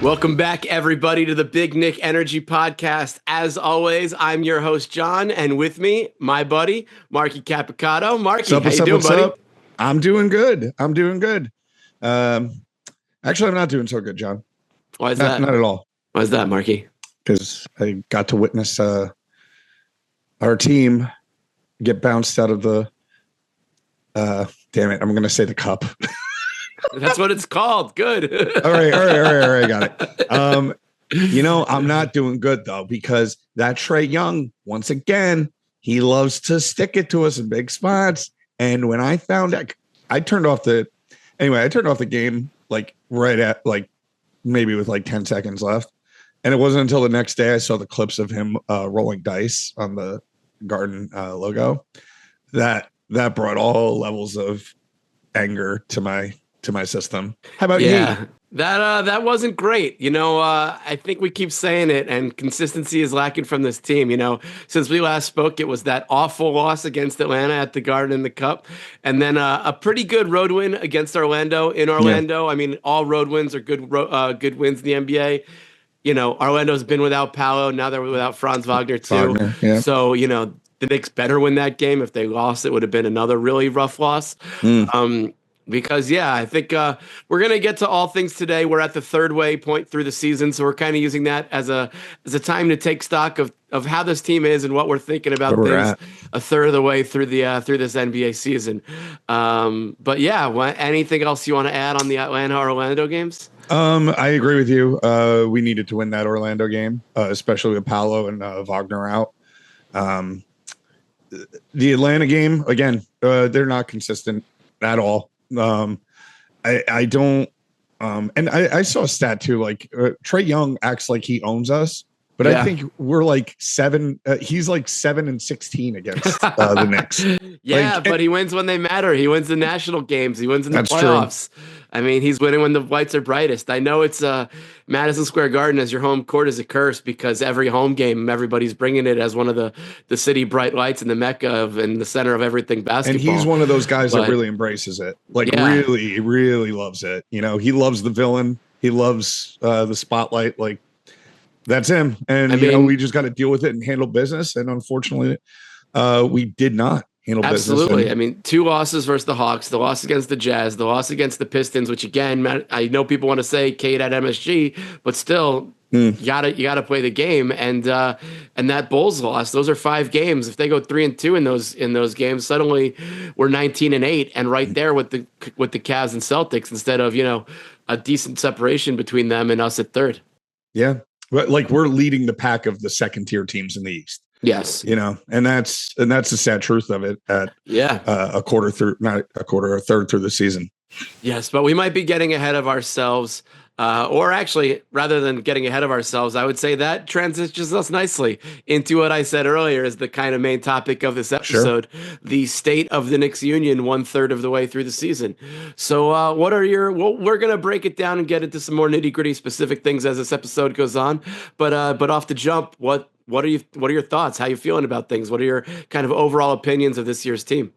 Welcome back, everybody, to the Big Nick Energy Podcast. As always, I'm your host, John, and with me, my buddy, Marky Capicato. Marky, how you doing, buddy? Up? I'm doing good. Actually, I'm not doing so good, John. Why is that? Not at all. Why is that, Marky? Because I got to witness our team get bounced out of the, damn it, I'm going to say the cup. That's what it's called. Good. All right. Got it. I'm not doing good, though, because that Trae Young, once again, he loves to stick it to us in big spots. And when I found out, I turned off the game like right at like maybe with like 10 seconds left. And it wasn't until the next day I saw the clips of him rolling dice on the Garden logo that brought all levels of anger to my system. How about you? That wasn't great. I think we keep saying it, and consistency is lacking from this team. Since we last spoke, it was that awful loss against Atlanta at the Garden in the Cup, and then a pretty good road win against Orlando in Orlando. Yeah. I mean, all road wins are good wins in the NBA. Orlando's been without Paolo. Now they're without Franz Wagner too. Yeah. So, the Knicks better win that game. If they lost, it would have been another really rough loss. Because, I think we're going to get to all things today. We're at the third way point through the season, so we're kind of using that as a time to take stock of how this team is and what we're thinking about things a third of the way through through this NBA season. But anything else you want to add on the Atlanta-Orlando games? I agree with you. We needed to win that Orlando game, especially with Paolo and Wagner out. The Atlanta game, again, they're not consistent at all. I don't, and I saw a stat too, like Trae Young acts like he owns us, but I think we're like he's like 7-16 against the Knicks. But he wins when they matter. He wins the national games. He wins in the playoffs. True. I mean, he's winning when the lights are brightest. I know it's Madison Square Garden as your home court is a curse because every home game, everybody's bringing it as one of the city bright lights and the mecca and the center of everything basketball. And he's one of those guys that really embraces it. Like really, really loves it. He loves the villain. He loves the spotlight. Like that's him. And, we just got to deal with it and handle business. And unfortunately, we did not. Absolutely. I mean, 2 losses versus the Hawks, the loss against the Jazz, the loss against the Pistons, which again, I know people want to say Kate at MSG, but still you gotta play the game. And that Bulls loss, those are 5 games. If they go 3-2 in those games, suddenly we're 19-8 and right there with the Cavs and Celtics instead of, a decent separation between them and us at third. Yeah. But like we're leading the pack of the second tier teams in the East. Yes. And that's the sad truth of it at a third through the season. Yes, but we might be getting ahead of ourselves. Or actually, rather than getting ahead of ourselves, I would say that transitions us nicely into what I said earlier is the kind of main topic of this episode, the state of the Knicks Union 1/3 of the way through the season. So we're going to break it down and get into some more nitty-gritty specific things as this episode goes on. But off the jump, what are your thoughts? How are you feeling about things? What are your kind of overall opinions of this year's team?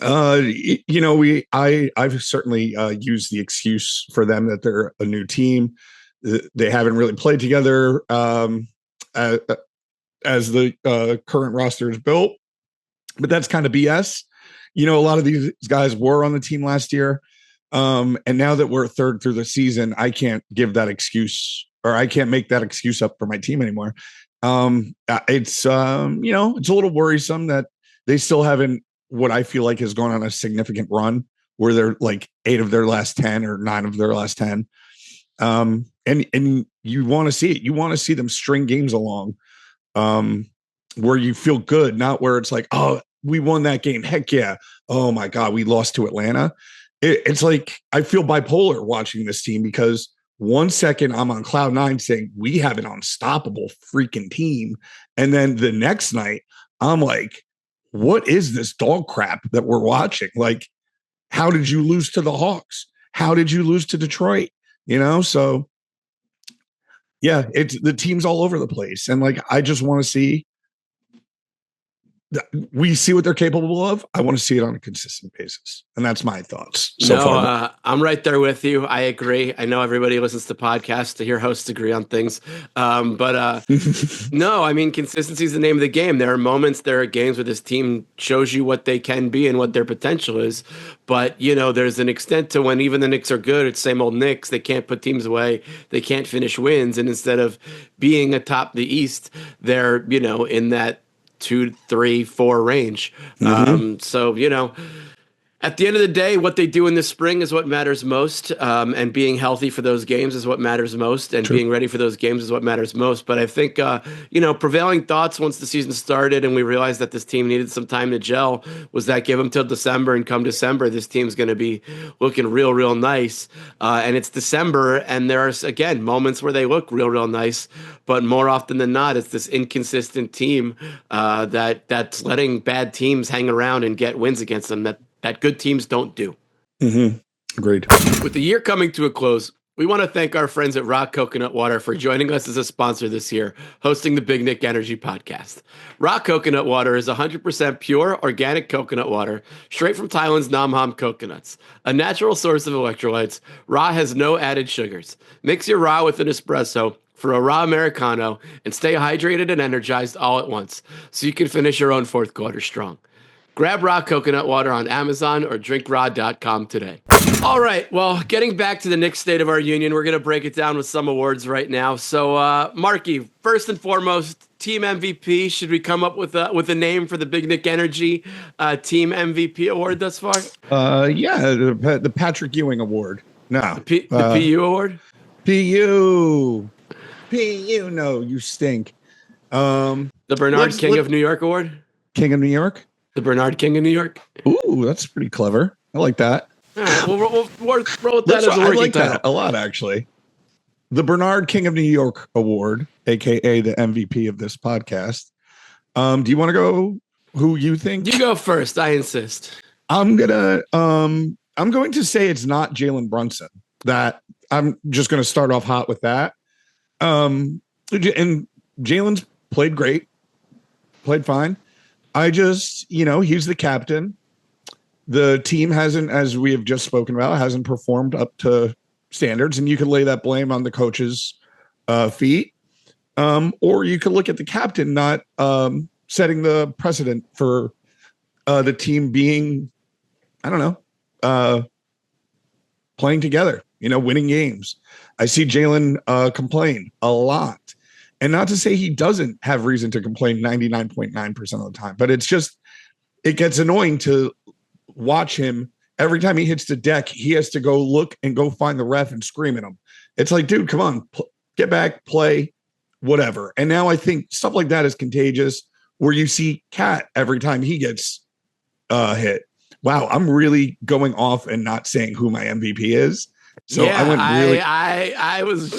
I've certainly used the excuse for them that they're a new team. They haven't really played together as the current roster is built, but that's kind of BS. A lot of these guys were on the team last year. And now that we're third through the season, I can't give that excuse or I can't make that excuse up for my team anymore. It's a little worrisome that they still haven't, what I feel like has gone on a significant run where they're like 8 of their last 10 or 9 of their last 10. And you want to see it. You want to see them string games along where you feel good, not where it's like, oh, we won that game. Heck yeah. Oh my God, we lost to Atlanta. It's like, I feel bipolar watching this team because 1 second I'm on cloud 9 saying we have an unstoppable freaking team. And then the next night I'm like, what is this dog crap that we're watching? Like, how did you lose to the Hawks? How did you lose to Detroit? So yeah, it's the team's all over the place. And like, I just want to see we see what they're capable of. I want to see it on a consistent basis. And that's my thoughts so far. I'm right there with you. I agree. I know everybody listens to podcasts to hear hosts agree on things. But no, I mean, consistency is the name of the game. There are moments, there are games where this team shows you what they can be and what their potential is. But, there's an extent to when even the Knicks are good, it's same old Knicks. They can't put teams away. They can't finish wins. And instead of being atop the East, they're, in that 2, 3, 4 range. So, at the end of the day, what they do in the spring is what matters most. And being healthy for those games is what matters most. And being ready for those games is what matters most. But I think, prevailing thoughts once the season started and we realized that this team needed some time to gel was that give them till December. And come December, this team's going to be looking real, real nice. And it's December. And there's, again, moments where they look real, real nice. But more often than not, it's this inconsistent team that's letting bad teams hang around and get wins against them that good teams don't do. Agreed. With the year coming to a close, we want to thank our friends at Rock Coconut Water for joining us as a sponsor this year, hosting the Big Nick Energy Podcast. Rock Coconut Water is 100% pure, organic coconut water, straight from Thailand's Nam Ham coconuts. A natural source of electrolytes, Ra has no added sugars. Mix your Ra with an espresso for a Ra Americano and stay hydrated and energized all at once, so you can finish your own fourth quarter strong. Grab Raw Coconut Water on Amazon or drinkraw.com today. All right, well, getting back to the Knicks State of our Union, we're going to break it down with some awards right now. So, Marky, first and foremost, team MVP. Should we come up with a name for the Big Nick Energy team MVP award thus far? Yeah, the Patrick Ewing Award. No. The PU Award? PU. No, you stink. The Bernard King of New York Award? King of New York? The Bernard King of New York? Ooh, that's pretty clever. I like that. All right, we'll roll with that as a working I like title. that a lot, actually. The Bernard King of New York Award, a.k.a. the MVP of this podcast. Do you want to go who you think? You go first. I insist. I'm going to say it's not Jalen Brunson. That I'm just going to start off hot with that. And Jalen's played great, played fine. I just, he's the captain. The team hasn't, as we have just spoken about, hasn't performed up to standards. And you could lay that blame on the coach's feet. Or you could look at the captain not setting the precedent for the team being, I don't know, playing together, winning games. I see Jalen complain a lot. And not to say he doesn't have reason to complain 99.9% of the time, but it's just, it gets annoying to watch him. Every time he hits the deck, he has to go look and go find the ref and scream at him. It's like, dude, come on, get back, play, whatever. And now I think stuff like that is contagious, where you see Cat every time he gets hit. Wow, I'm really going off and not saying who my MVP is. So yeah, I went really. I was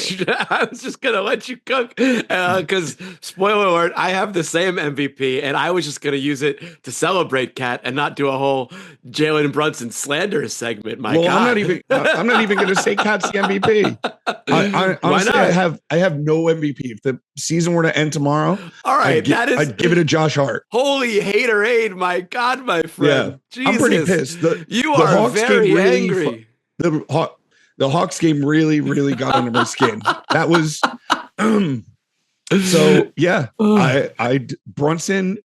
just gonna let you cook because spoiler alert, I have the same MVP, and I was just gonna use it to celebrate Cat and not do a whole Jalen Brunson slander segment. My God, I'm not even gonna say Cat's the MVP. Honestly, I have no MVP. If the season were to end tomorrow, all right, I'd give it to Josh Hart. Holy haterade, my God, my friend. Yeah, I'm pretty pissed. You are very angry. The Hawks game really, really got under my skin. That was so. Yeah, Brunson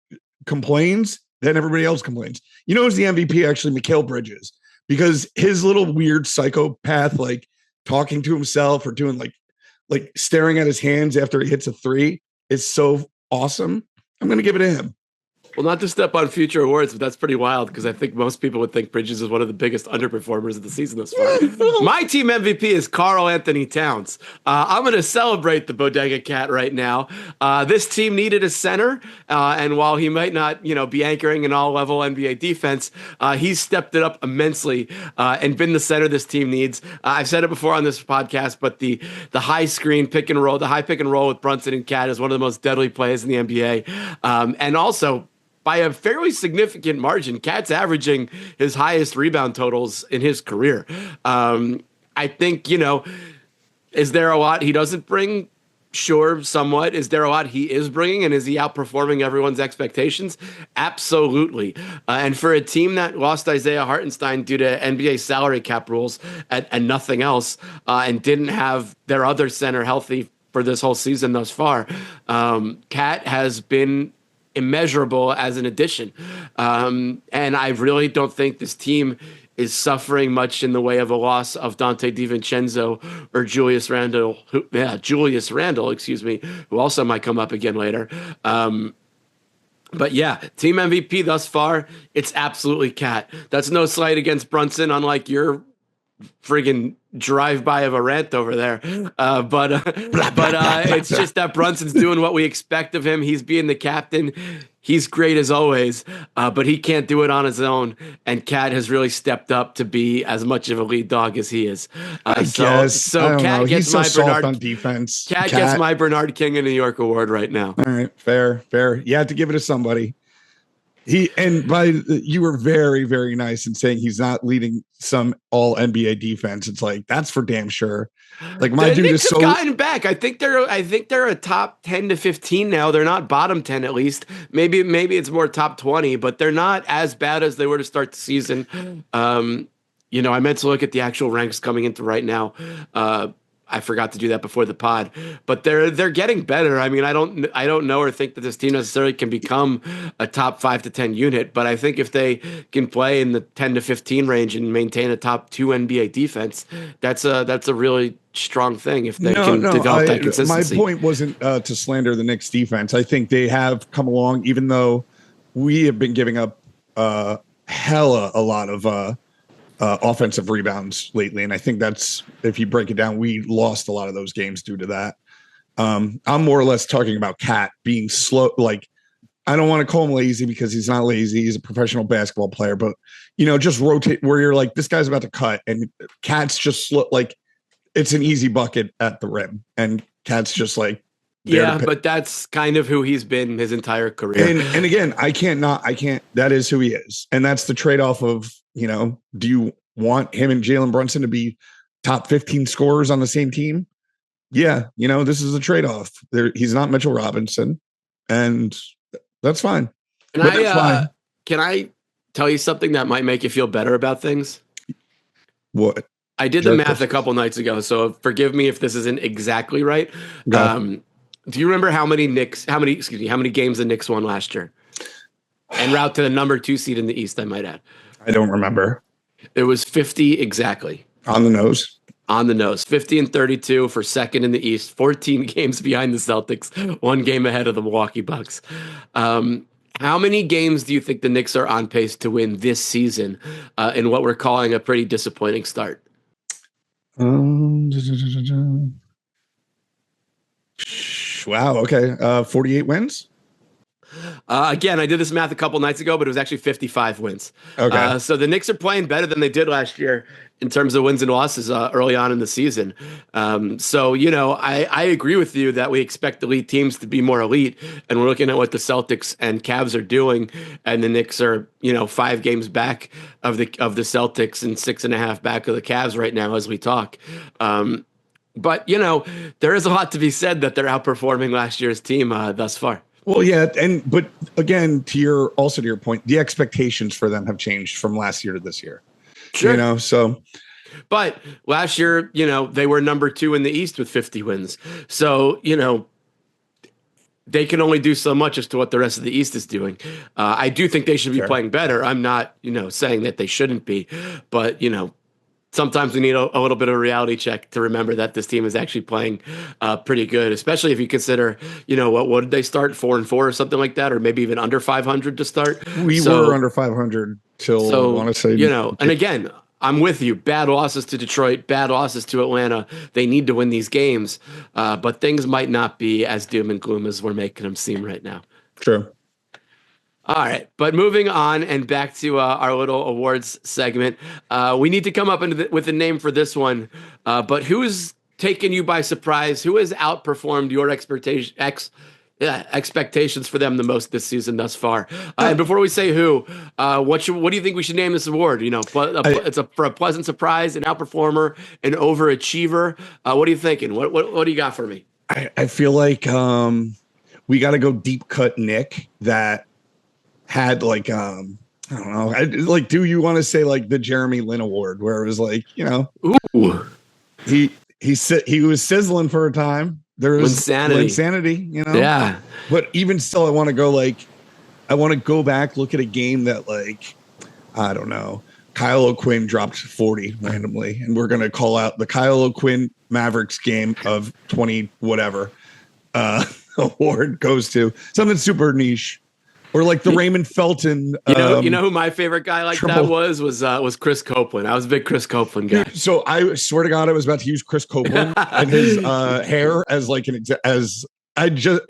complains, then everybody else complains. Who's the MVP? Actually, Mikal Bridges, because his little weird psychopath, like talking to himself or doing like staring at his hands after he hits a three, is so awesome. I'm gonna give it to him. Well, not to step on future awards, but that's pretty wild because I think most people would think Bridges is one of the biggest underperformers of the season thus far. My team MVP is Karl Anthony Towns. I'm going to celebrate the Bodega Cat right now. This team needed a center, and while he might not, be anchoring an all-level NBA defense, he's stepped it up immensely and been the center this team needs. I've said it before on this podcast, but the high screen pick and roll, the high pick and roll with Brunson and Cat is one of the most deadly plays in the NBA, and also by a fairly significant margin. Cat's averaging his highest rebound totals in his career. I think, is there a lot he doesn't bring? Sure, somewhat. Is there a lot he is bringing, and is he outperforming everyone's expectations? Absolutely. And for a team that lost Isaiah Hartenstein due to NBA salary cap rules and nothing else, and didn't have their other center healthy for this whole season thus far, Cat has been immeasurable as an addition. And I really don't think this team is suffering much in the way of a loss of Donte DiVincenzo or Julius Randle, excuse me, who also might come up again later. But yeah, team MVP thus far, it's absolutely Cat. That's no slight against Brunson, unlike your friggin' drive-by of a rant over there. But it's just that Brunson's doing what we expect of him. He's being the captain. He's great as always, but he can't do it on his own. And Cat has really stepped up to be as much of a lead dog as he is. I guess. So Cat gets He's my so soft Bernard on defense. Cat gets my Bernard King of New York award right now. All right, fair. You have to give it to somebody. You were very, very nice in saying he's not leading some all NBA defense. It's like, that's for damn sure. Like my dude is so gotten back. I think they're a top 10 to 15 now. They're not bottom 10 at least. Maybe it's more top 20, but they're not as bad as they were to start the season. I meant to look at the actual ranks coming into right now. I forgot to do that before the pod, but they're getting better. I mean, I don't know or think that this team necessarily can become a top 5 to 10 unit, but I think if they can play in the 10 to 15 range and maintain a top 2 NBA defense, that's a really strong thing if they can develop that consistency. My point wasn't to slander the Knicks defense. I think they have come along, even though we have been giving up hella a lot of offensive rebounds lately. And I think that's, if you break it down, we lost a lot of those games due to that. I'm more or less talking about Cat being slow. Like, I don't want to call him lazy because he's not lazy. He's a professional basketball player, but just rotate where you're like, this guy's about to cut and Cat's just slow. Like, it's an easy bucket at the rim. And Cat's just like, yeah, but that's kind of who he's been his entire career. And again, I can't, that is who he is. And that's the trade-off of, do you want him and Jalen Brunson to be top 15 scorers on the same team? Yeah. This is a trade-off. He's not Mitchell Robinson, and that's fine. Can I tell you something that might make you feel better about things? What? I did the math a couple nights ago, so forgive me if this isn't exactly right. Do you remember how many games the Knicks won last year? En route to the number 2 seed in the East, I might add. I don't remember. It was 50 exactly. On the nose. On the nose. 50 and 32 for second in the East, 14 games behind the Celtics, 1 game ahead of the Milwaukee Bucks. How many games do you think the Knicks are on pace to win this season in what we're calling a pretty disappointing start? Wow. Okay. 48 wins. Again, I did this math a couple nights ago, but it was actually 55 wins. Okay. So the Knicks are playing better than they did last year in terms of wins and losses early on in the season. I agree with you that we expect elite teams to be more elite, and we're looking at what the Celtics and Cavs are doing, and the Knicks are 5 games back of the Celtics and 6.5 back of the Cavs right now as we talk. But there is a lot to be said that they're outperforming last year's team thus far. Well, yeah, but again, to your point, the expectations for them have changed from last year to this year. Sure. So. But last year, they were number 2 in the East with 50 wins. So, they can only do so much as to what the rest of the East is doing. I do think they should be playing better. I'm not, saying that they shouldn't be, but, sometimes we need a little bit of a reality check to remember that this team is actually playing pretty good, especially if you consider, what did they start 4-4 or something like that, or maybe even under 500 to start. We were under 500 till I want to say, and again, I'm with you. Bad losses to Detroit, bad losses to Atlanta. They need to win these games, but things might not be as doom and gloom as we're making them seem right now. True. All right, but moving on and back to our little awards segment, we need to come up with a name for this one. But who's taken you by surprise? Who has outperformed your expectations for them the most this season thus far? And before we say who, what do you think we should name this award? It's for a pleasant surprise, an outperformer, an overachiever. What are you thinking? What do you got for me? I feel like we got to go deep cut Nick that had like I don't know. Like, do you want to say like the Jeremy Lin Award, where it was like, Ooh, he was sizzling for a time. There was Linsanity. Linsanity. Yeah. But even still, I want to go back, look at a game that like, I don't know, Kyle O'Quinn dropped 40 randomly, and we're gonna call out the Kyle O'Quinn Mavericks game of 20 whatever award goes to something super niche. Or like the Raymond Felton. You know who my favorite guy like triple. that was Chris Copeland. I was a big Chris Copeland guy. Dude, so I swear to God, I was about to use Chris Copeland and his hair as like as I just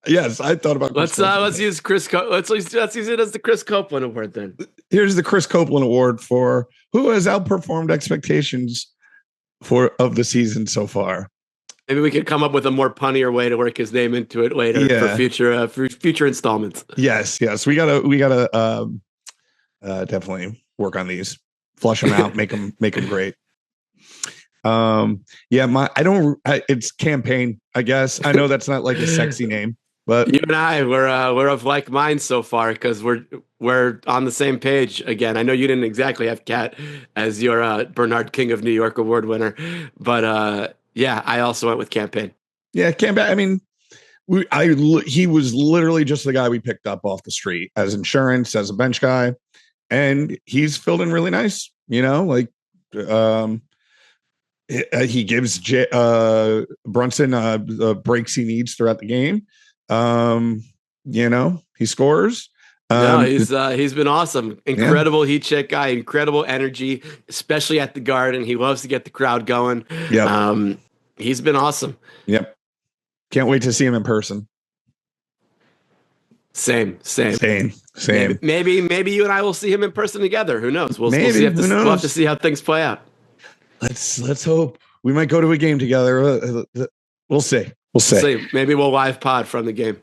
yes, I thought about. Let's use let's use it as the Chris Copeland Award then. Here's the Chris Copeland Award for who has outperformed expectations of the season so far. Maybe we could come up with a more punnier way to work his name into it later for future installments. Yes. We gotta definitely work on these, flush them out, make them great. It's campaign. I guess I know that's not like a sexy name, but you and I we're of like mind so far because we're on the same page again. I know you didn't exactly have Cat as your Bernard King of New York Award winner, but yeah, I also went with campaign. Yeah, campaign. I mean, he was literally just the guy we picked up off the street as insurance, as a bench guy, and he's filled in really nice. He gives Brunson the breaks he needs throughout the game. He scores. No, he's been awesome. Incredible heat check guy, incredible energy, especially at the Garden. He loves to get the crowd going. Yeah. He's been awesome. Yep. Can't wait to see him in person. Same. Maybe you and I will see him in person together. Who knows? We'll have to see how things play out. Let's hope. We might go to a game together. We'll see. We'll see. Maybe we'll live pod from the game.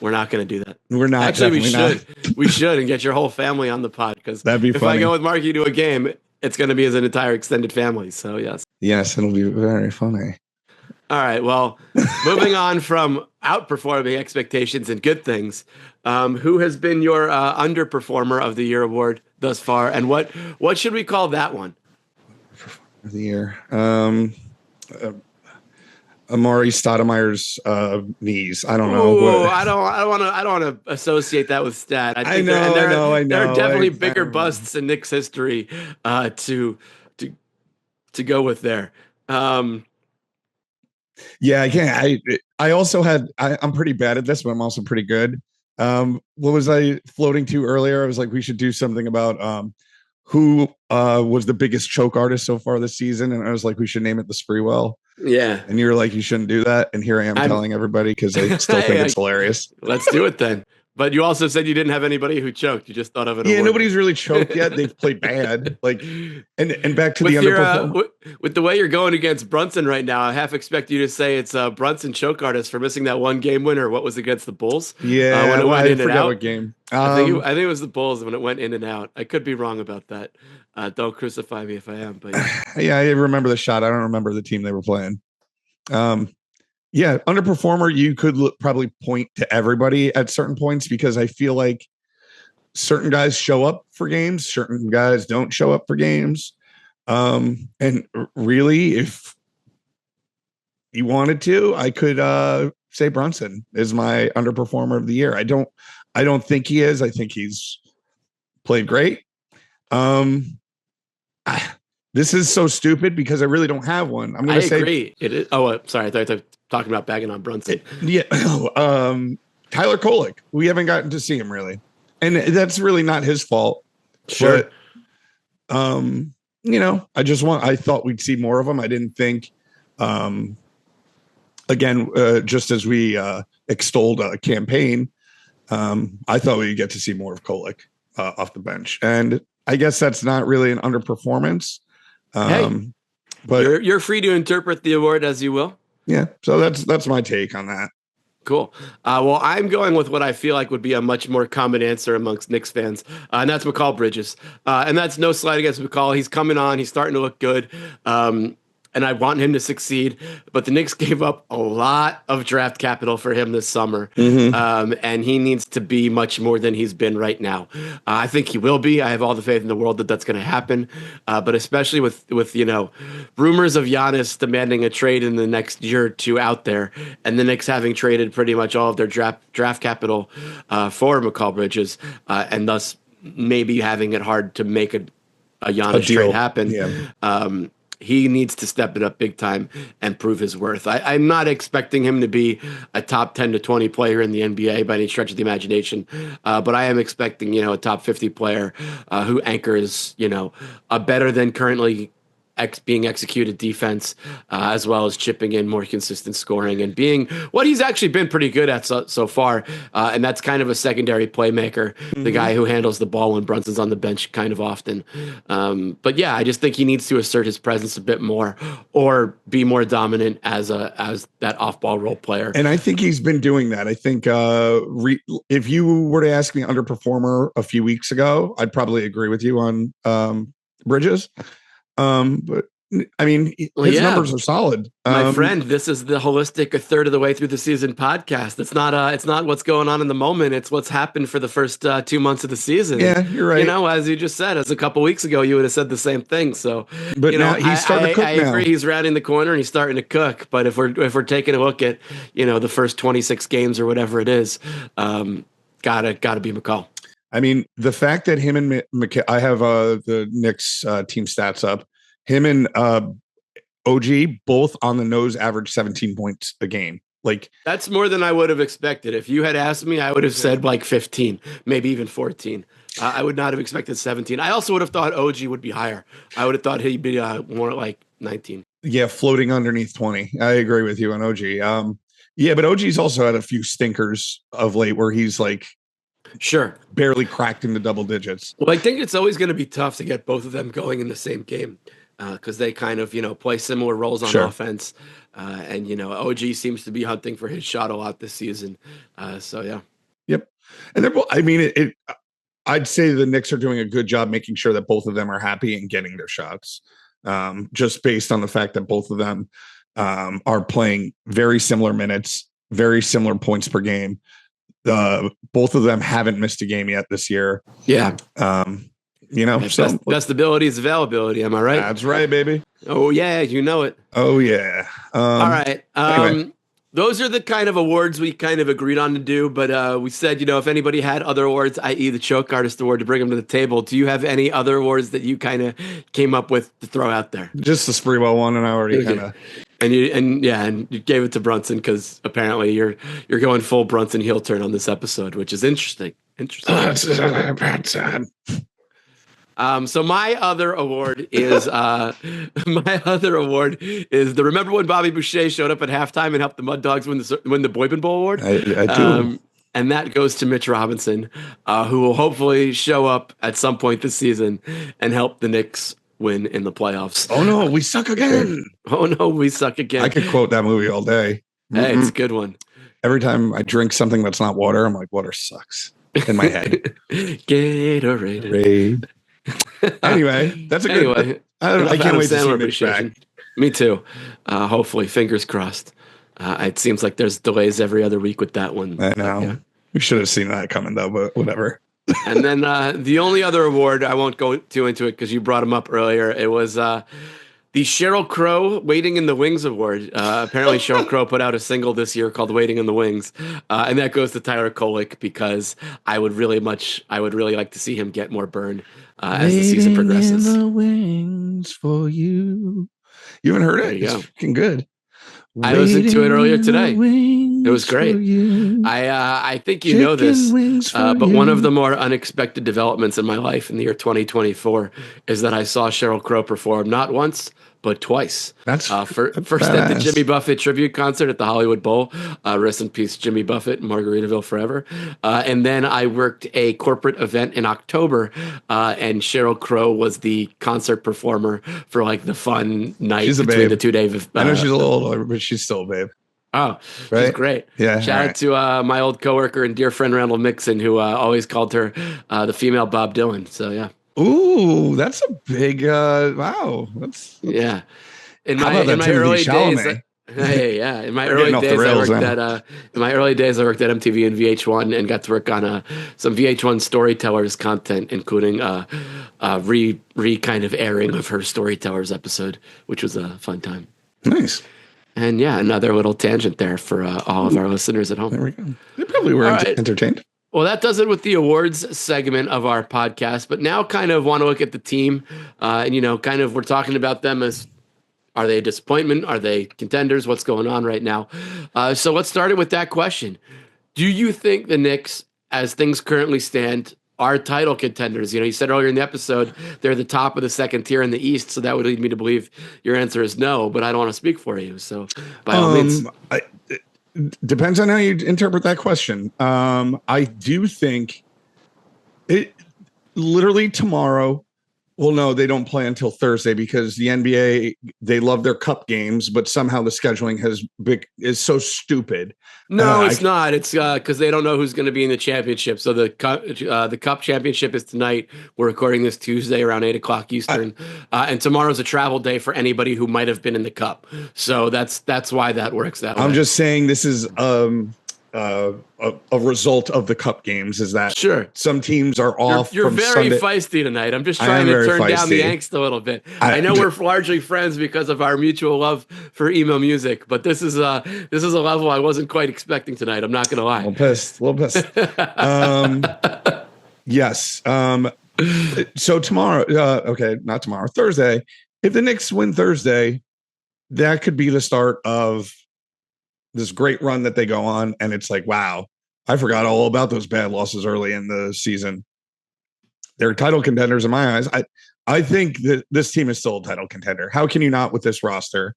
We're not going to do that. We're not. Actually, we should. We should, and get your whole family on the pod, because that'd be funny. If I go with Marky to a game, it's going to be as an entire extended family. So yes, it'll be very funny. All right. Well, moving on from outperforming expectations and good things, who has been your underperformer of the year award thus far, and what should we call that one? Of the year, Amari Stoudemire's knees. I don't know. I don't want to associate that with stat. I know. There are definitely bigger busts in Knicks history to go with there. Yeah, I can't. I also had. I'm pretty bad at this, but I'm also pretty good. What was I floating to earlier? I was like, we should do something about who was the biggest choke artist so far this season, and I was like, we should name it the Spreewell. Yeah. And you were like, you shouldn't do that. And here I am telling everybody because I still think it's hilarious. Let's do it then. But you also said you didn't have anybody who choked. You just thought of it. Yeah, nobody's really choked yet. They've played bad. Like, and back to the underperforming. With the way you're going against Brunson right now, I half expect you to say it's Brunson choke artist for missing that one game winner. What was against the Bulls? Yeah, when it went in and out. What game. I think it was the Bulls when it went in and out. I could be wrong about that. Don't crucify me if I am. But yeah, I remember the shot. I don't remember the team they were playing. Yeah, underperformer, you could probably point to everybody at certain points, because I feel like certain guys show up for games, certain guys don't show up for games. And really, if you wanted to, I could say Brunson is my underperformer of the year. I don't think he is. I think he's played great. This is so stupid because I really don't have one. I'm going to say. I agree. It is. Oh, sorry. I thought you were talking about bagging on Brunson. Tyler Kolek. We haven't gotten to see him really. And that's really not his fault. Sure. But, I thought we'd see more of him. I didn't think, just as we extolled a campaign, I thought we'd get to see more of Kolek off the bench. And I guess that's not really an underperformance. But you're free to interpret the award as you will. Yeah. So that's my take on that. Cool. Well, I'm going with what I feel like would be a much more common answer amongst Knicks fans, and that's McCall Bridges. And that's no slight against McCall. He's coming on. He's starting to look good. and I want him to succeed. But the Knicks gave up a lot of draft capital for him this summer, and he needs to be much more than he's been right now. I think he will be. I have all the faith in the world that that's going to happen. But especially with rumors of Giannis demanding a trade in the next year or two out there, and the Knicks having traded pretty much all of their draft capital for Mikal Bridges, and thus maybe having it hard to make a Giannis trade happen. Yeah. He needs to step it up big time and prove his worth. I'm not expecting him to be a top 10 to 20 player in the NBA by any stretch of the imagination, but I am expecting, a top 50 player who anchors, a better than currently being executed defense, as well as chipping in more consistent scoring and being what he's actually been pretty good at so far. And that's kind of a secondary playmaker, the guy who handles the ball when Brunson's on the bench kind of often. But yeah, I just think he needs to assert his presence a bit more or be more dominant as that off-ball role player. And I think he's been doing that. I think if you were to ask me underperformer a few weeks ago, I'd probably agree with you on Bridges. But I mean, his numbers are solid. My friend, this is the holistic a third of the way through the season podcast. It's not what's going on in the moment. It's what's happened for the first 2 months of the season. Yeah, you're right. As you just said, as a couple weeks ago, you would have said the same thing. So, but now he's starting to cook. I agree. He's rounding the corner and he's starting to cook. But if we're taking a look at the first 26 games or whatever it is, gotta be Mikal. I mean, the fact that him and Mikal, I have the Knicks team stats up. Him and OG both on the nose average 17 points a game. Like, that's more than I would have expected. If you had asked me, I would have said like 15, maybe even 14. I would not have expected 17. I also would have thought OG would be higher. I would have thought he'd be more like 19. Yeah, floating underneath 20. I agree with you on OG. But OG's also had a few stinkers of late where he's like, sure, barely cracked into double digits. Well, I think it's always going to be tough to get both of them going in the same game because they kind of, play similar roles on offense. And OG seems to be hunting for his shot a lot this season. So, yeah. Yep. And I'd say the Knicks are doing a good job making sure that both of them are happy and getting their shots, just based on the fact that both of them are playing very similar minutes, very similar points per game. Both of them haven't missed a game yet this year. Yeah. Best ability is availability. Am I right? That's right, baby. Oh yeah. You know it. Oh yeah. All right. Anyway. Those are the kind of awards we kind of agreed on to do, but we said, if anybody had other awards, i.e. the Choke Artist Award, to bring them to the table. Do you have any other awards that you kind of came up with to throw out there? Just the Spreewell one, and I already kind of. And you gave it to Brunson because apparently you're going full Brunson heel turn on this episode, which is interesting. So my other award is the remember when Bobby Boucher showed up at halftime and helped the Mud Dogs win the Boyden Bowl award? I do. And that goes to Mitch Robinson, who will hopefully show up at some point this season and help the Knicks win in the playoffs. Oh no, we suck again. Oh no, we suck again. I could quote that movie all day. Hey, it's a good one. Every time I drink something that's not water, I'm like, water sucks in my head. Gatorade. Anyway, that's a good. I can't wait to see Mitch back. Me too. Hopefully, fingers crossed. It seems like there's delays every other week with that one. I know. Yeah. We should have seen that coming though, but whatever. And then the only other award, I won't go too into it because you brought him up earlier. It was the Sheryl Crow Waiting in the Wings Award. Apparently, Sheryl Crow put out a single this year called "Waiting in the Wings," and that goes to Tyler Kolek because I would really like to see him get more burn as the season progresses. In the wings for you. You haven't heard it? It's fucking good. I listened to it earlier today. It was great. I think you know this, but one of the more unexpected developments in my life in the year 2024 is that I saw Sheryl Crow perform not once, but twice. That's first at the Jimmy Buffett tribute concert at the Hollywood Bowl. Rest in peace, Jimmy Buffett, Margaritaville forever. And then I worked a corporate event in October, and Sheryl Crow was the concert performer for like the fun night between the 2 days. I know she's a little older, but she's still a babe. Oh, right? She's great. Yeah. Shout out to my old coworker and dear friend Randall Mixon, who always called her the female Bob Dylan. So yeah. Ooh, that's a big wow. That's yeah. In How my about in that my Timothy early days, Chalamet? hey, yeah, in my We're getting early off the days, I rails worked now. in my early days, I worked at MTV and VH1 and got to work on some VH1 storytellers content, including re kind of airing of her storytellers episode, which was a fun time. Nice. And yeah, another little tangent there for all of our listeners at home. There we go. They probably were All right. entertained. Well, that does it with the awards segment of our podcast. But now, kind of want to look at the team, and kind of we're talking about them as, are they a disappointment? Are they contenders? What's going on right now? So let's start it with that question. Do you think the Knicks, as things currently stand, are title contenders? You said earlier in the episode they're the top of the second tier in the East, so that would lead me to believe your answer is no. But I don't want to speak for you, so by all means. It depends on how you interpret that question. I do think it literally tomorrow. Well, no, they don't play until Thursday because the NBA, they love their cup games, but somehow the scheduling is so stupid. No, it's not. It's because they don't know who's going to be in the championship. So the cup championship is tonight. We're recording this Tuesday around 8 o'clock Eastern, and tomorrow's a travel day for anybody who might have been in the cup. So that's why that works that way. I'm just saying this is a result of the cup games is that sure some teams are off. You're from very Sunday. feisty tonight. I'm just trying to turn down the angst a little bit. I know we're largely friends because of our mutual love for emo music, but this is a level I wasn't quite expecting tonight. I'm not going to lie. A little pissed. Yes. So tomorrow, okay, not tomorrow, Thursday. If the Knicks win Thursday, that could be the start of this great run that they go on, and it's like, wow, I forgot all about those bad losses early in the season. They're title contenders in my eyes. I think that this team is still a title contender. How can you not with this roster?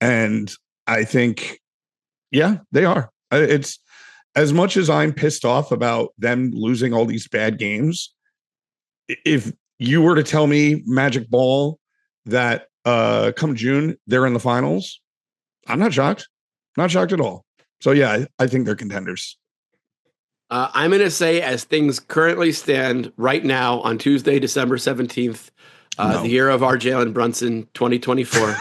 And I think, yeah, they are. It's as much as I'm pissed off about them losing all these bad games. If you were to tell me Magic Ball that come June, they're in the finals, I'm not shocked. Not shocked at all. So, yeah, I think they're contenders. I'm going to say, as things currently stand right now on Tuesday, December 17th, the year of our Jalen Brunson 2024,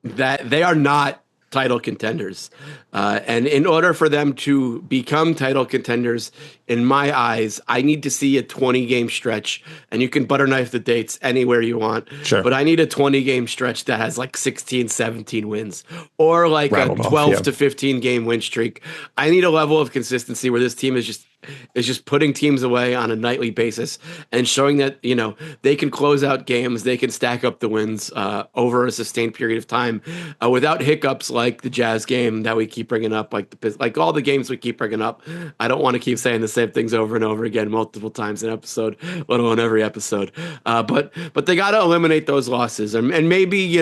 that they are not title contenders. And in order for them to become title contenders, in my eyes, I need to see a 20-game stretch. And you can butter knife the dates anywhere you want. Sure. But I need a 20-game stretch that has like 16, 17 wins. Or like Rattled a 12 to 15-game win streak. I need a level of consistency where this team is just putting teams away on a nightly basis and showing that, they can close out games, they can stack up the wins over a sustained period of time without hiccups like the Jazz game that we keep bringing up, like all the games we keep bringing up. I don't want to keep saying the same things over and over again multiple times an episode, let alone every episode. But they got to eliminate those losses and maybe,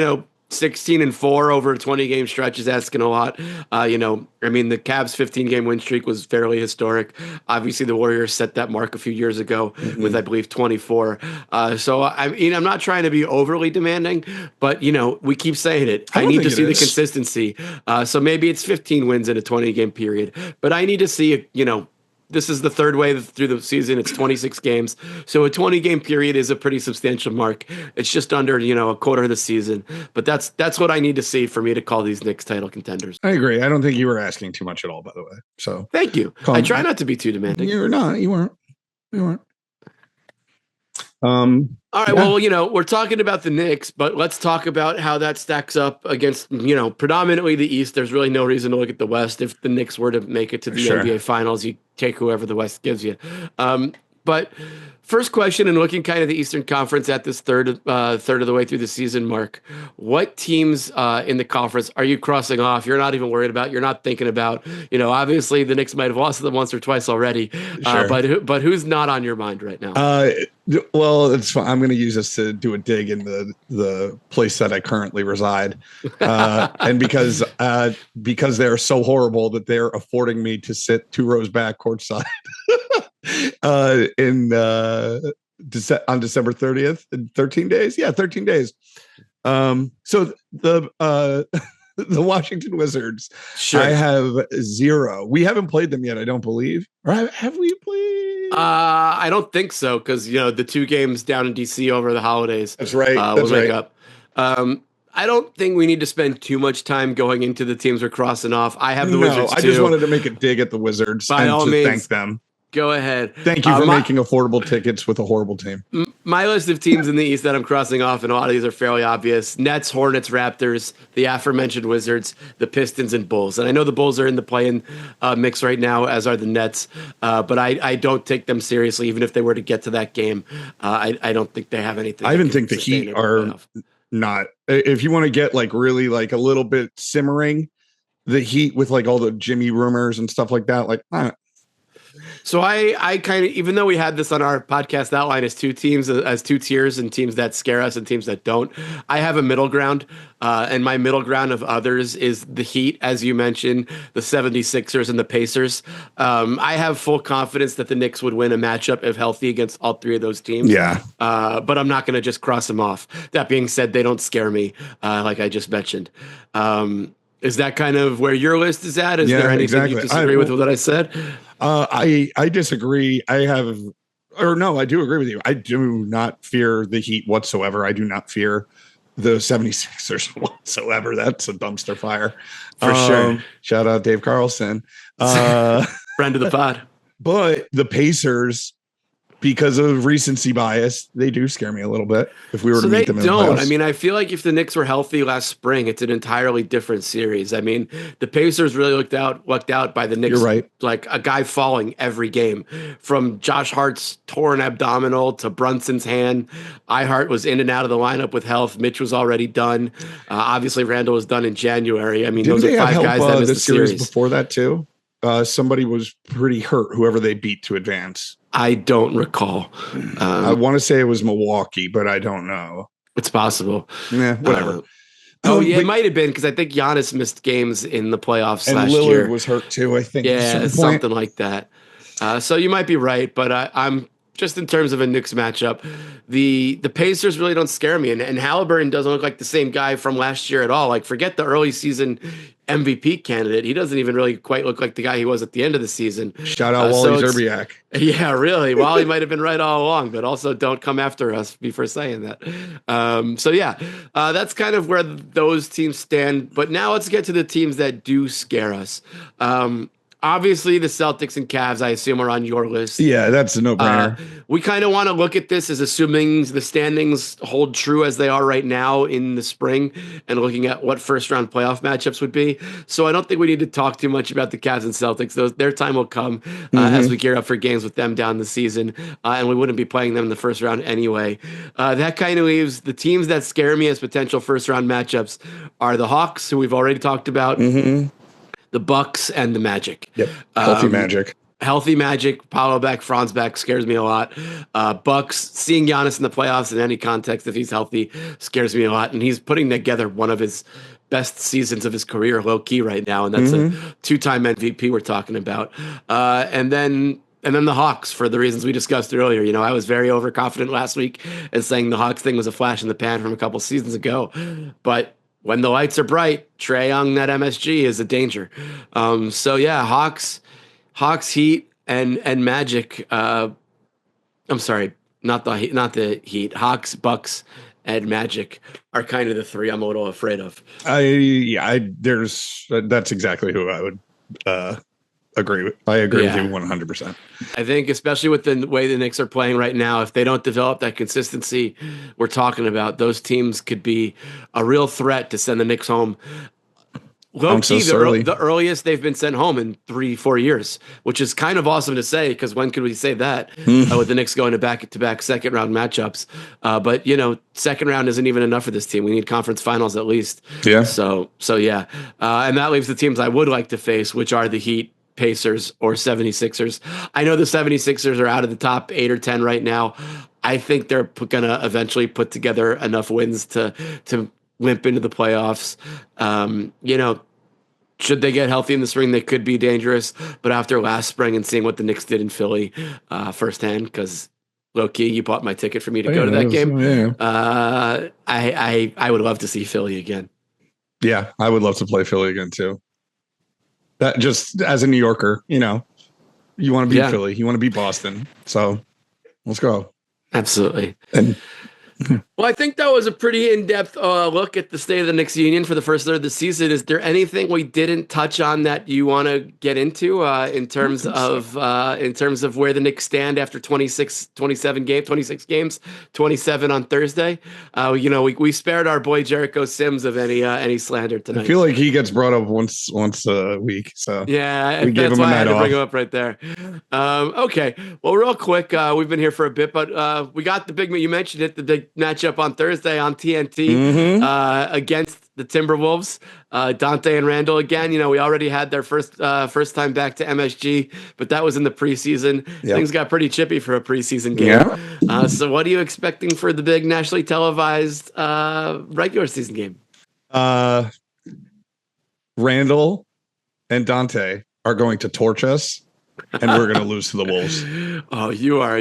16-4 over a 20-game stretch is asking a lot. The Cavs 15-game win streak was fairly historic. Obviously, the Warriors set that mark a few years ago with, I believe, 24. So I'm not trying to be overly demanding, but we keep saying it. I need to see the consistency. So maybe it's 15 wins in a 20-game period, but I need to see this is the third way through the season. It's 26 games. So a 20-game period is a pretty substantial mark. It's just under, a quarter of the season. But that's what I need to see for me to call these Knicks title contenders. I agree. I don't think you were asking too much at all, by the way. So thank you. I try not to be too demanding. You're not. You weren't. You weren't. All right. Yeah. Well, we're talking about the Knicks, but let's talk about how that stacks up against, predominantly the East. There's really no reason to look at the West. If the Knicks were to make it to the NBA Finals, you take whoever the West gives you. But first question, and looking kind of the Eastern Conference at this third of the way through the season, Mark, what teams in the conference are you crossing off? You're not even worried about. You're not thinking about. Obviously the Knicks might have lost them once or twice already. But who's not on your mind right now? Well, it's fun. I'm going to use this to do a dig in the place that I currently reside, and because they're so horrible that they're affording me to sit 2 rows back courtside. On December 30th in 13 days. Yeah, 13 days. So the Washington Wizards, sure. I have 0. We haven't played them yet, I don't believe. Or have we played? I don't think so, because the 2 games down in DC over the holidays. That's right. That's right. Up. I don't think we need to spend too much time going into the teams we're crossing off. I have the No, Wizards I too. just wanted to make a dig at the Wizards By and all to means, thank them. go ahead. Thank you for making affordable tickets with a horrible team. My list of teams in the East that I'm crossing off, and a lot of these are fairly obvious: Nets, Hornets, Raptors, the aforementioned Wizards, the Pistons, and Bulls. And I know the Bulls are in the play-in mix right now, as are the Nets, but I don't take them seriously, even if they were to get to that game. I don't think they have anything. I even think the Heat are not. If you want to get like really like a little bit simmering, the Heat with like all the Jimmy rumors and stuff like that, like. So I kind of, even though we had this on our podcast outline as two teams, as two tiers, and teams that scare us and teams that don't, I have a middle ground. And my middle ground of others is the Heat, as you mentioned, the 76ers and the Pacers. I have full confidence that the Knicks would win a matchup if healthy against all three of those teams. Yeah. But I'm not going to just cross them off. That being said, they don't scare me, like I just mentioned. Is that kind of where your list is at? Is there anything you disagree with what I said? I disagree. I do agree with you. I do not fear the Heat whatsoever. I do not fear the 76ers whatsoever. That's a dumpster fire. For sure. Shout out Dave Carlson. Friend of the pod. But the Pacers, because of recency bias, they do scare me a little bit if we were to meet them in the playoffs. I mean, I feel like if the Knicks were healthy last spring, it's an entirely different series. I mean, the Pacers really lucked out by the Knicks. You're right. Like a guy falling every game, from Josh Hart's torn abdominal to Brunson's hand. Hart was in and out of the lineup with health. Mitch was already done. Obviously, Randle was done in January. I mean, those are five guys that missed the series before that too. Somebody was pretty hurt, whoever they beat to advance. I don't recall. I want to say it was Milwaukee, but I don't know. It's possible. Yeah, whatever. It might have been, because I think Giannis missed games in the playoffs and last Lillard year. Was hurt too, I think. Yeah, something like that. So you might be right, but I'm just in terms of a Knicks matchup, the Pacers really don't scare me, and Halliburton doesn't look like the same guy from last year at all. Like, forget the early season MVP candidate. He doesn't even really quite look like the guy he was at the end of the season. Shout out Wally Szczerbiak. Yeah, really. Wally might have been right all along, but also don't come after us for saying that. That's kind of where those teams stand. But now let's get to the teams that do scare us. Obviously, the Celtics and Cavs, I assume, are on your list. Yeah, that's a no-brainer. We kind of want to look at this as assuming the standings hold true as they are right now in the spring, and looking at what first-round playoff matchups would be. So I don't think we need to talk too much about the Cavs and Celtics. Their time will come as we gear up for games with them down the season, and we wouldn't be playing them in the first round anyway. That kind of leaves the teams that scare me as potential first-round matchups are the Hawks, who we've already talked about, the Bucks, and the Magic. Yep, healthy Magic. Healthy Magic, Paolo back, Franz back scares me a lot. Bucks, seeing Giannis in the playoffs in any context, if he's healthy, scares me a lot. And he's putting together one of his best seasons of his career, low key right now. And that's a two-time MVP we're talking about. And then the Hawks, for the reasons we discussed earlier. You know, I was very overconfident last week in saying the Hawks thing was a flash in the pan from a couple seasons ago. But when the lights are bright, Trae Young, that MSG, is a danger. Hawks, Heat, and Magic. I'm sorry, not the Heat. Hawks, Bucks, and Magic are kind of the three I'm a little afraid of. That's exactly who I would agree with. I agree with you 100%. I think, especially with the way the Knicks are playing right now, if they don't develop that consistency we're talking about, those teams could be a real threat to send the Knicks home. Low key, the earliest they've been sent home in 3-4 years, which is kind of awesome to say, because when could we say that with the Knicks going to back-to-back second-round matchups? But, you know, second round isn't even enough for this team. We need conference finals at least. Yeah. So yeah. And that leaves the teams I would like to face, which are the Heat, Pacers, or 76ers. I know the 76ers are out of the top 8 or 10 right now. I think they're going to eventually put together enough wins to limp into the playoffs. You know, should they get healthy in the spring, they could be dangerous. But after last spring and seeing what the Knicks did in Philly firsthand, because low-key, you bought my ticket for me to go to that game. Yeah. I would love to see Philly again. Yeah, I would love to play Philly again too. That, just as a New Yorker, you know, you want to beat Philly, you want to beat Boston. So let's go. Absolutely. And Well, I think that was a pretty in-depth look at the state of the Knicks Union for the first third of the season. Is there anything we didn't touch on that you want to get into in terms of where the Knicks stand after 26 games, 27 on Thursday? We spared our boy Jericho Sims of any slander tonight. I feel like he gets brought up once a week, so yeah, we gave that's him why a I had night to bring off. him up right there. Okay, well, real quick, we've been here for a bit, but we got the big. You mentioned it, the big matchup on Thursday on TNT against the Timberwolves. Donte and Randle again. We already had their first time back to MSG, but that was in the preseason. Yep. Things got pretty chippy for a preseason game. Yeah. So what are you expecting for the big nationally televised regular season game? Randle and Donte are going to torch us, and we're going to lose to the Wolves. Oh, you are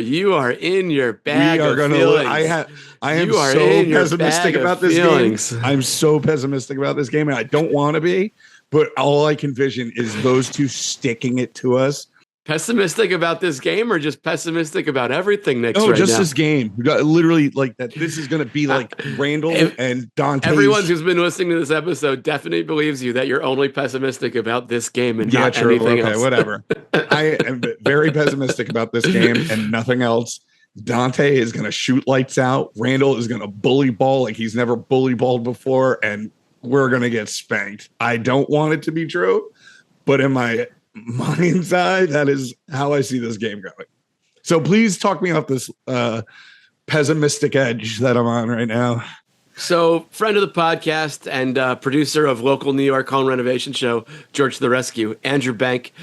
in your bag. We are going to. I am so pessimistic about this game. I'm so pessimistic about this game, and I don't want to be. But all I can vision is those two sticking it to us. Pessimistic about this game, or just pessimistic about everything next? No, just this game. We got literally like that. This is going to be like Randle and Donte. Everyone who's been listening to this episode definitely believes you that you're only pessimistic about this game and not anything else. Whatever. I am very pessimistic about this game and nothing else. Donte is going to shoot lights out. Randle is going to bully ball like he's never bully balled before, and we're going to get spanked. I don't want it to be true, but in my mind's eye, that is how I see this game going. So please talk me off this pessimistic edge that I'm on right now. So, friend of the podcast and producer of local New York home renovation show, George the Rescue, Andrew Bank,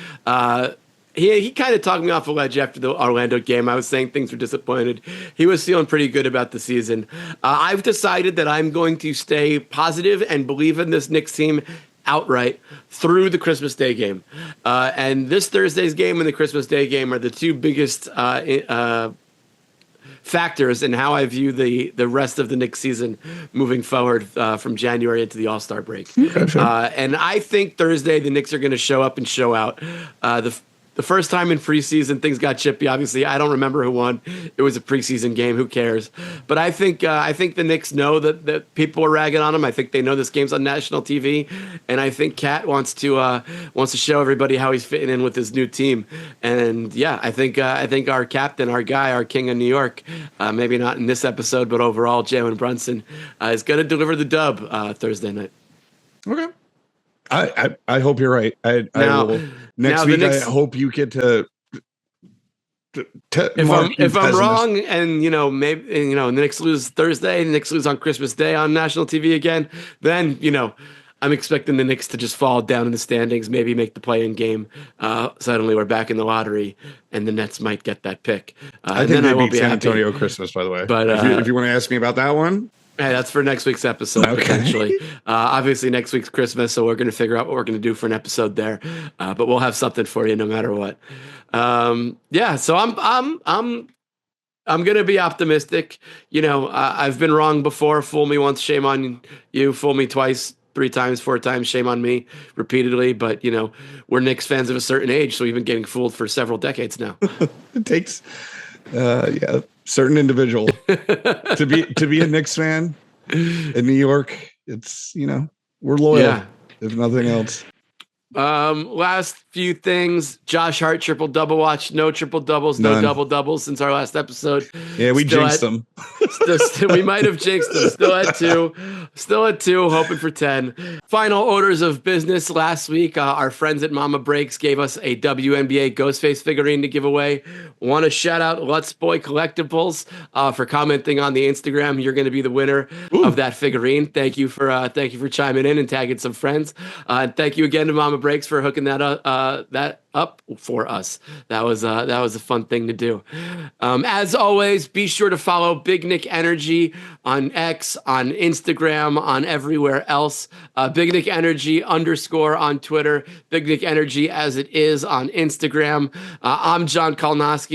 he kind of talked me off a ledge after the Orlando game. I was saying things were disappointed. He was feeling pretty good about the season. I've decided that I'm going to stay positive and believe in this Knicks team outright through the Christmas Day game. And this Thursday's game and the Christmas Day game are the two biggest factors in how I view the rest of the Knicks season moving forward from January into the All-Star break. And I think Thursday the Knicks are going to show up and show out. The first time in preseason, things got chippy. Obviously, I don't remember who won. It was a preseason game. Who cares? But I think the Knicks know that people are ragging on them. I think they know this game's on national TV, and I think Cat wants to show everybody how he's fitting in with his new team. And yeah, I think our captain, our guy, our king of New York, maybe not in this episode, but overall, Jalen Brunson is going to deliver the dub Thursday night. Okay. I hope you're right. I will. Next week, I hope you get to. If I'm wrong, and maybe the Knicks lose Thursday, the Knicks lose on Christmas Day on national TV again, then I'm expecting the Knicks to just fall down in the standings, maybe make the play-in game. Suddenly, we're back in the lottery, and the Nets might get that pick. I think they beat San Antonio Christmas, by the way. But if you want to ask me about that one. Hey, that's for next week's episode, potentially. Obviously, next week's Christmas, so we're going to figure out what we're going to do for an episode there. But we'll have something for you no matter what. So I'm going to be optimistic. I've been wrong before. Fool me once, shame on you. Fool me twice, 3 times, 4 times, shame on me repeatedly. But, we're Knicks fans of a certain age, so we've been getting fooled for several decades now. It takes, certain individual to be a Knicks fan in New York. It's we're loyal, if nothing else. Last few things. Josh Hart triple double watch. No triple doubles, no double doubles since our last episode. Yeah, we jinxed them. We might have jinxed them. Still at 2, hoping for 10. Final orders of business last week. Our friends at Mama Breaks gave us a WNBA Ghostface figurine to give away. Want to shout out Let's Boy Collectibles for commenting on the Instagram. You're going to be the winner of that figurine. Thank you for chiming in and tagging some friends. And thank you again to Mama Breaks for hooking that up for us. That was a fun thing to do. As always, be sure to follow Big Nick Energy on X, on Instagram, on everywhere else. Big Nick Energy _ on Twitter. Big Nick Energy as it is on Instagram. I'm John Kalnoski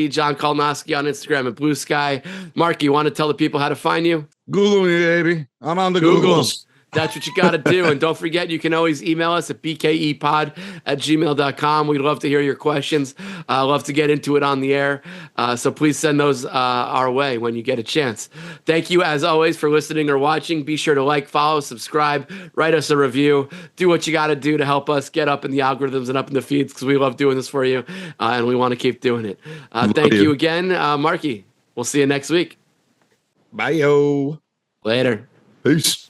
on Instagram and Blue Sky. Marky, you want to tell the people how to find you? Google me, baby. I'm on the Googles. That's what you got to do. And don't forget, you can always email us at bkepod@gmail.com. We'd love to hear your questions. Love to get into it on the air. So please send those our way when you get a chance. Thank you, as always, for listening or watching. Be sure to like, follow, subscribe, write us a review. Do what you got to do to help us get up in the algorithms and up in the feeds, because we love doing this for you, and we want to keep doing it. Thank you again, Marky. We'll see you next week. Bye, yo. Later. Peace.